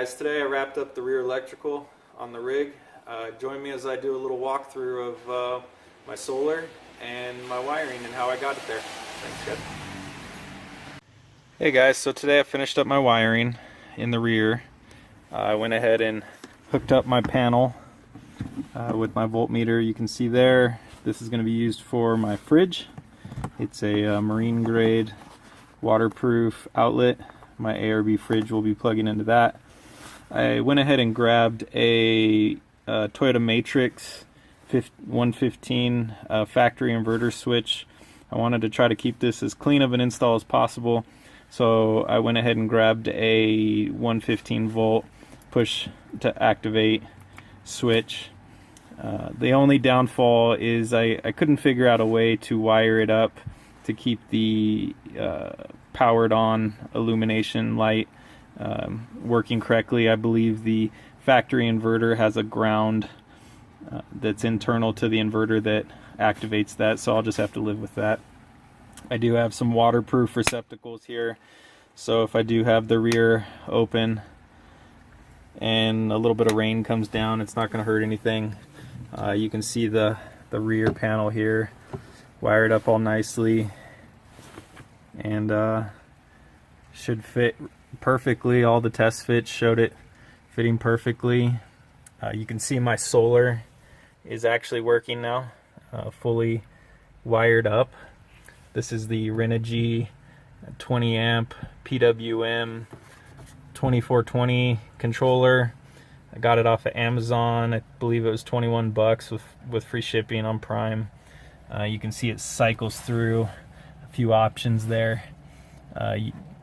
guys, today I wrapped up the rear electrical on the rig. Join me as I do a little walkthrough of my solar and my wiring and how I got it there. Thanks guys. Hey guys, so today I finished up my wiring in the rear. I went ahead and hooked up my panel with my voltmeter. You can see there, this is going to be used for my fridge. It's a marine grade waterproof outlet. My ARB fridge will be plugging into that. I went ahead and grabbed a Toyota Matrix 115 factory inverter switch. I wanted to try to keep this as clean of an install as possible, so I went ahead and grabbed a 115 volt push to activate switch. The only downfall is I couldn't figure out a way to wire it up to keep the powered on illumination light working correctly. I believe the factory inverter has a ground that's internal to the inverter that activates that, so I'll just have to live with that. I do have some waterproof receptacles here, so if I do have the rear open and a little bit of rain comes down, it's not going to hurt anything. You can see the rear panel here wired up all nicely and should fit perfectly. All the test fits showed it fitting perfectly. You can see my solar is actually working now, fully wired up. This is the Renogy 20 amp PWM 2420 controller. I got it off of Amazon. I believe it was 21 bucks with free shipping on Prime. You can see it cycles through a few options there.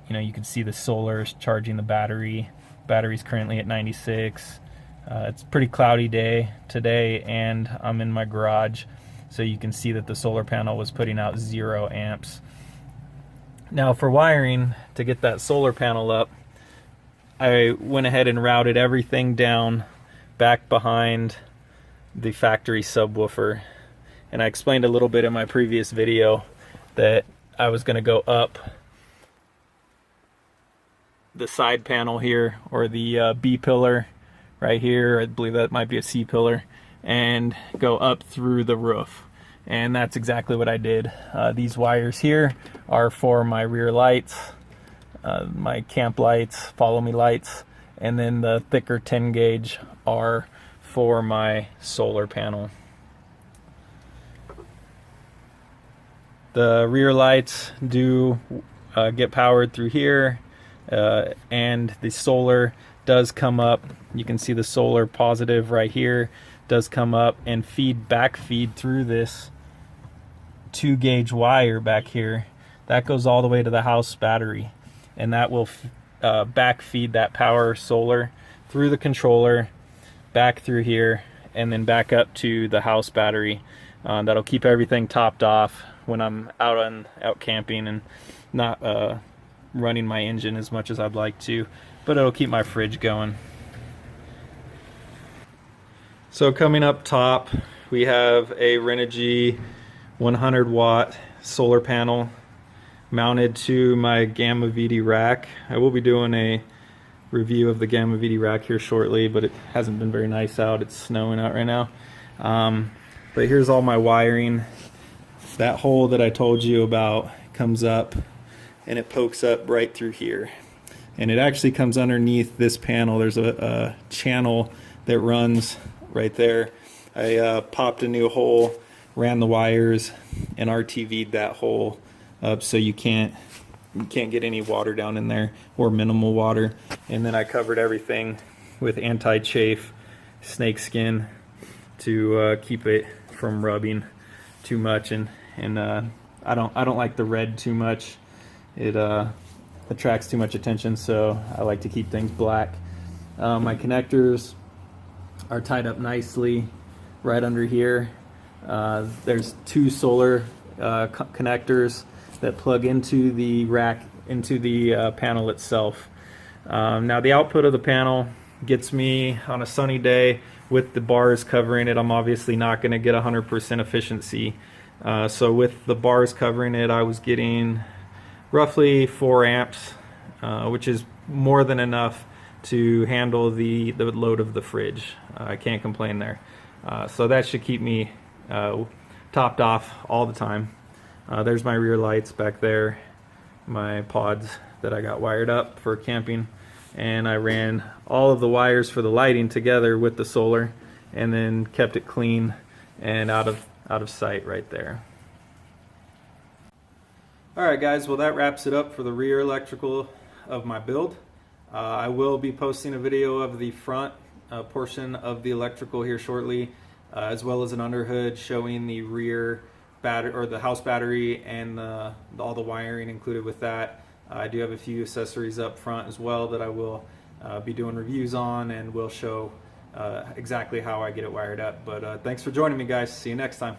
You know, you can see the solar is charging the battery. Battery's currently at 96. It's a pretty cloudy day today, and I'm in my garage, so you can see that the solar panel was putting out 0 amps. Now for wiring, to get that solar panel up, I went ahead and routed everything down back behind the factory subwoofer. And I explained a little bit in my previous video that I was going to go up the side panel here, or the B pillar right here, I believe that might be a C pillar, and go up through the roof. And that's exactly what I did. These wires here are for my rear lights, my camp lights, follow me lights, and then the thicker 10 gauge are for my solar panel. The rear lights do get powered through here, and the solar does come up. You can see the solar positive right here does come up and back feed through this 2 gauge wire back here. That goes all the way to the house battery, and that will back feed that power solar through the controller, back through here, and then back up to the house battery. That'll keep everything topped off when I'm out camping and not running my engine as much as I'd like to, but it'll keep my fridge going. So coming up top, we have a Renogy 100 watt solar panel mounted to my Gamma VD rack. I will be doing a review of the Gamma VD rack here shortly, but it hasn't been very nice out. It's snowing out right now. But here's all my wiring. That hole that I told you about comes up and it pokes up right through here. And it actually comes underneath this panel. There's a channel that runs right there. I popped a new hole, ran the wires, and RTV'd that hole up so you can't get any water down in there, or minimal water. And then I covered everything with anti-chafe snake skin to keep it from rubbing too much. And I don't like the red too much. It attracts too much attention, so I like to keep things black. My connectors are tied up nicely right under here. There's 2 solar connectors that plug into the rack, into the panel itself. Now the output of the panel gets me on a sunny day with the bars covering it. I'm obviously not going to get 100% efficiency. So with the bars covering it, I was getting roughly 4 amps, which is more than enough to handle the load of the fridge. I can't complain there. So that should keep me topped off all the time. There's my rear lights back there, my pods that I got wired up for camping, and I ran all of the wires for the lighting together with the solar, and then kept it clean and out of sight right there. Alright guys, well that wraps it up for the rear electrical of my build. I will be posting a video of the front portion of the electrical here shortly, as well as an underhood showing the rear battery, or the house battery, and all the wiring included with that. I do have a few accessories up front as well that I will be doing reviews on, and will show exactly how I get it wired up. But thanks for joining me guys. See you next time.